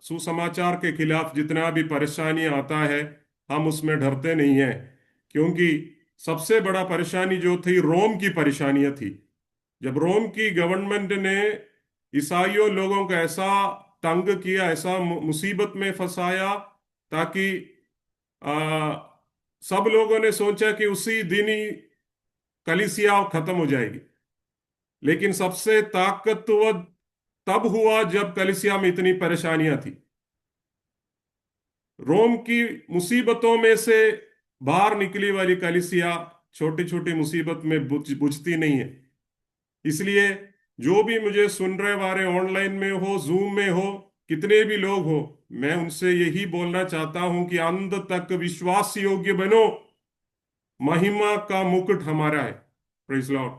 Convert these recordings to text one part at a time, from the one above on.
सुसमाचार के खिलाफ जितना भी परेशानी आता है, हम उसमें डरते नहीं हैं। क्योंकि सबसे बड़ा परेशानी जो थी, रोम की परेशानियां थी। जब रोम की गवर्नमेंट ने ईसाइयों लोगों को ऐसा तंग किया, ऐसा मुसीबत में फंसाया, ताकि आ, सब लोगों ने सोचा कि उसी दिन ही कलीसिया खत्म हो जाएगी। लेकिन सबसे ताकतवर तब हुआ जब कलीसिया में इतनी परेशानियां थी। रोम की मुसीबतों में से बाहर निकली वाली कलीसिया छोटी छोटी मुसीबत में बुझती नहीं है। इसलिए जो भी मुझे सुन रहे वाले, ऑनलाइन में हो, जूम में हो, कितने भी लोग हो, मैं उनसे यही बोलना चाहता हूं कि अंत तक विश्वास योग्य बनो। महिमा का मुकुट हमारा है। Praise Lord.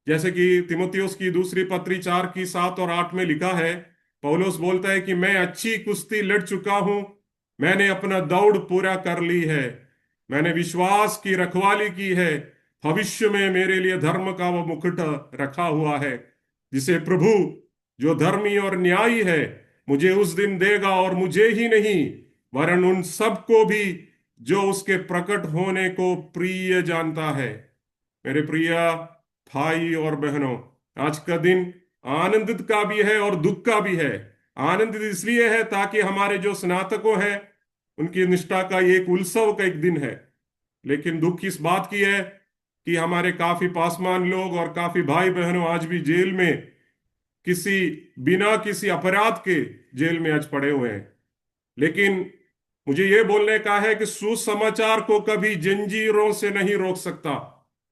जैसे कि तिमुथियुस की दूसरी पत्री 4 की 7 और 8 में लिखा है, पौलुस बोलता है कि मैं अच्छी कुश्ती लड़ चुका हूं, मैंने अपना दौड़ पूरा कर ली है, मैंने विश्वास की रखवाली की है। भविष्य में मेरे लिए धर्म का वो मुकुट रखा हुआ है, जिसे प्रभु, जो धर्मी और न्यायी है, मुझे उस दिन देगा, और मुझे ही नहीं वरन उन सबको भी जो उसके प्रकट होने को प्रिय जानता है। मेरे प्रिय भाई और बहनों, आज का दिन आनंदित का भी है और दुख का भी है। आनंदित इसलिए है ताकि हमारे जो स्नातकों हैं उनकी निष्ठा का एक उत्सव का एक दिन है। लेकिन दुख इस बात की है कि हमारे काफी पासवान लोग और काफी भाई बहनों आज भी जेल में, किसी बिना किसी अपराध के जेल में आज पड़े हुए हैं। लेकिन मुझे यह बोलने का है कि सुसमाचार को कभी जंजीरों से नहीं रोक सकता।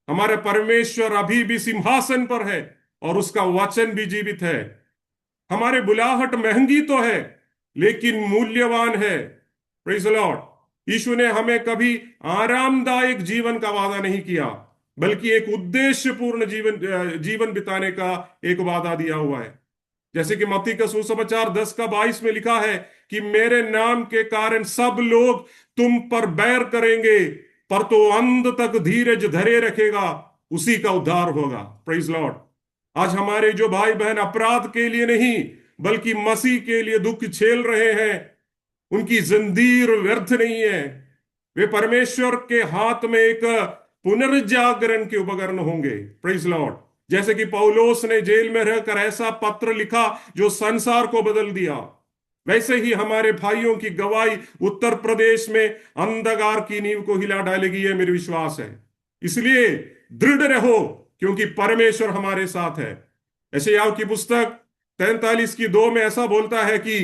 हमारे परमेश्वर अभी भी सिंहासन पर है और उसका वचन भी जीवित है। हमारे बुलाहट महंगी तो है लेकिन मूल्यवान है। Praise Lord. यीशु ने हमें कभी आरामदायक जीवन का वादा नहीं किया, बल्कि एक उद्देश्यपूर्ण जीवन बिताने का एक वादा दिया हुआ है। जैसे कि मत्ती का सुसमाचार 10 का 22 में लिखा है कि मेरे नाम के कारण सब लोग तुम पर बैर करेंगे, पर तो अंत तक धीरज धरे रखेगा, उसी का उद्धार होगा। Praise Lord. आज हमारे जो भाई बहन अपराध के लिए नहीं बल्कि मसीह के लिए दुख झेल रहे हैं, उनकी जंजीर व्यर्थ नहीं है। वे परमेश्वर के हाथ में एक पुनर्जागरण के उपकरण होंगे। Praise Lord. जैसे कि पौलोस ने जेल में रहकर ऐसा पत्र लिखा जो संसार को बदल दिया, वैसे ही हमारे भाइयों की गवाही उत्तर प्रदेश में अंधकार की नींव को हिला डालेगी, यह मेरा विश्वास है। इसलिए दृढ़ रहो, क्योंकि परमेश्वर हमारे साथ है। यशायाह की पुस्तक 43 की 2 में ऐसा बोलता है कि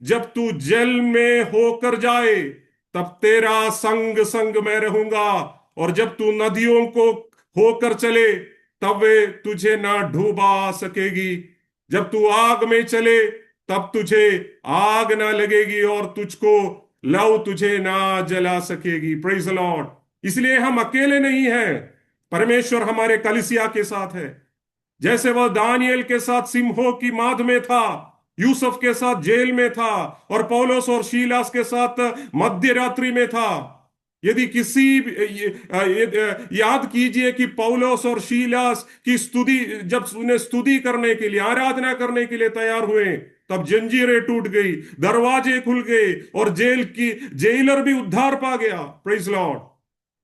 जब तू जल में होकर जाए तब तेरा संग संग मैं रहूंगा, और जब तू नदियों को होकर चले तब वे तुझे ना डूबा सकेगी। जब तू आग में चले तब तुझे आग ना लगेगी, और तुझको लौ तुझे ना जला सकेगी। Praise Lord. इसलिए हम अकेले नहीं हैं, परमेश्वर हमारे कलीसिया के साथ है। जैसे वह दानियल के साथ सिंहों की माद में था, यूसुफ के साथ जेल में था, और पौलुस और शीलास के साथ मध्य रात्रि में था। यदि याद कीजिए कि पौलुस और शीलास की स्तुति, जब उन्हें स्तुति करने के लिए, आराधना करने के लिए तैयार हुए, तब जंजीरें टूट गई, दरवाजे खुल गए, और जेलर भी उद्धार पा गया। Praise Lord.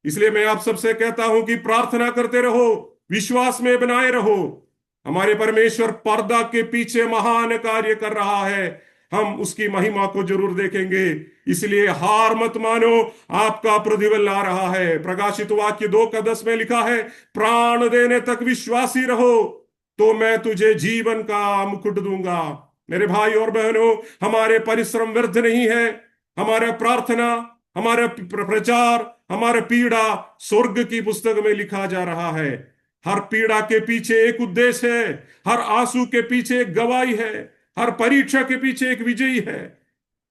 इसलिए मैं आप सबसे कहता हूं कि प्रार्थना करते रहो, विश्वास में बनाए रहो। हमारे परमेश्वर पर्दा के पीछे महान कार्य कर रहा है, हम उसकी महिमा को जरूर देखेंगे। इसलिए हार मत मानो, आपका प्रतिफल आ रहा है। प्रकाशित वाक्य 2 का 10 में लिखा है, प्राण देने तक विश्वासी रहो तो मैं तुझे जीवन का मुकुट दूंगा। मेरे भाई और बहनों, हमारे परिश्रम व्यर्थ नहीं है। हमारा प्रार्थना, हमारा प्रचार, हमारा पीड़ा स्वर्ग की पुस्तक में लिखा जा रहा है। हर पीड़ा के पीछे एक उद्देश्य है, हर आंसू के पीछे एक गवाही है, हर परीक्षा के पीछे एक विजयी है।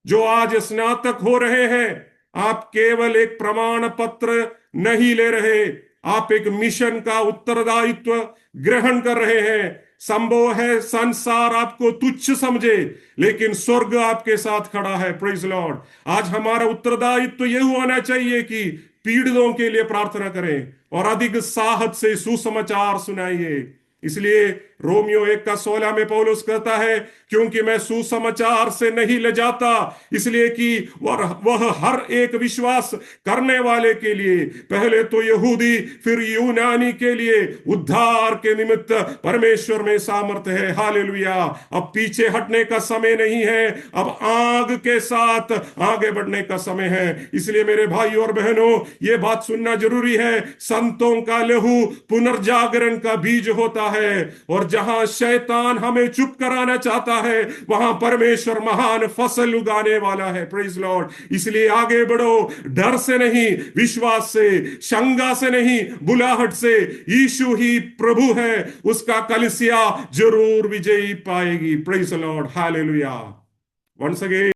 जो आज स्नातक हो रहे हैं, आप केवल एक प्रमाण पत्र नहीं ले रहे, आप एक मिशन का उत्तरदायित्व ग्रहण कर रहे हैं। संभव है संसार आपको तुच्छ समझे, लेकिन स्वर्ग आपके साथ खड़ा है। Praise Lord. आज हमारा उत्तरदायित्व यह होना चाहिए कि पीड़ितों के लिए प्रार्थना करें और अधिक साहस से सुसमाचार सुनाइए। इसलिए रोमियो 1 का 16 में पौलुस कहता है, क्योंकि मैं सुसमाचार से नहीं ले जाता, इसलिए कि वह हर एक विश्वास करने वाले के लिए, पहले तो यहूदी फिर यूनानी के लिए उद्धार के निमित्त परमेश्वर में सामर्थ्य है। हालेलुया। अब पीछे हटने का समय नहीं है, अब आग के साथ आगे बढ़ने का समय है। इसलिए मेरे भाई और बहनों, यह बात सुनना जरूरी है, संतों का लहू पुनर्जागरण का बीज होता है, और जहां शैतान हमें चुप कराना चाहता है, वहां परमेश्वर महान फसल उगाने वाला है। Praise Lord. इसलिए आगे बढ़ो, डर से नहीं, विश्वास से, शंका से नहीं, बुलाहट से। यीशु ही प्रभु है, उसका कलीसिया जरूर विजयी पाएगी। Praise lord. Hallelujah. Once again